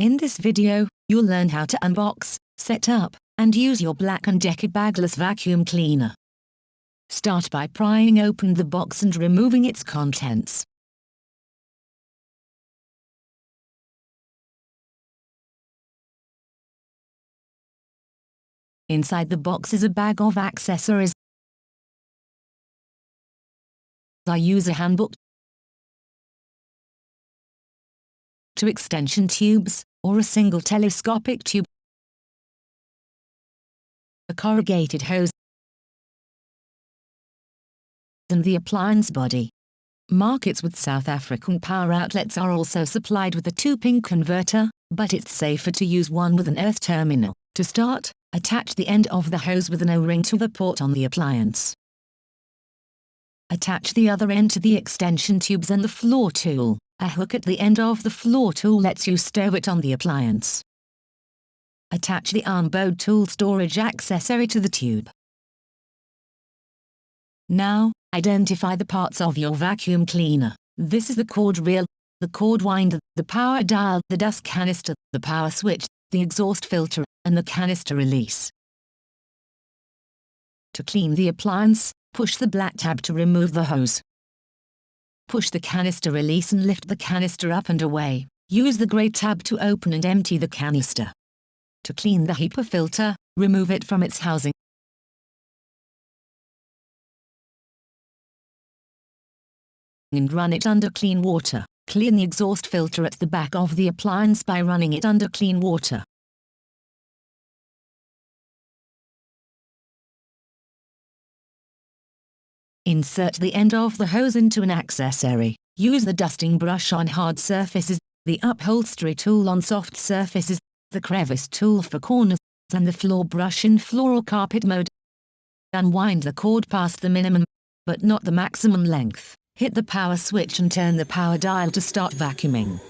In this video, you'll learn how to unbox, set up, and use your Black+Decker bagless vacuum cleaner. Start by prying open the box and removing its contents. Inside the box is a bag of accessories. I use a handbook, 2 extension tubes, or a single telescopic tube, a corrugated hose, and the appliance body. Markets with South African power outlets are also supplied with a 2-pin converter, but it's safer to use one with an earth terminal. To start, attach the end of the hose with an O-ring to the port on the appliance. Attach the other end to the extension tubes and the floor tool. A hook at the end of the floor tool lets you stow it on the appliance. Attach the arm-bowed tool storage accessory to the tube. Now, identify the parts of your vacuum cleaner. This is the cord reel, the cord winder, the power dial, the dust canister, the power switch, the exhaust filter, and the canister release. To clean the appliance, push the black tab to remove the hose. Push the canister release and lift the canister up and away. Use the gray tab to open and empty the canister. To clean the HEPA filter, remove it from its housing. And run it under clean water. Clean the exhaust filter at the back of the appliance by running it under clean water. Insert the end of the hose into an accessory. Use the dusting brush on hard surfaces, the upholstery tool on soft surfaces, the crevice tool for corners, and the floor brush in floor or carpet mode. Unwind the cord past the minimum, but not the maximum length. Hit the power switch and turn the power dial to start vacuuming.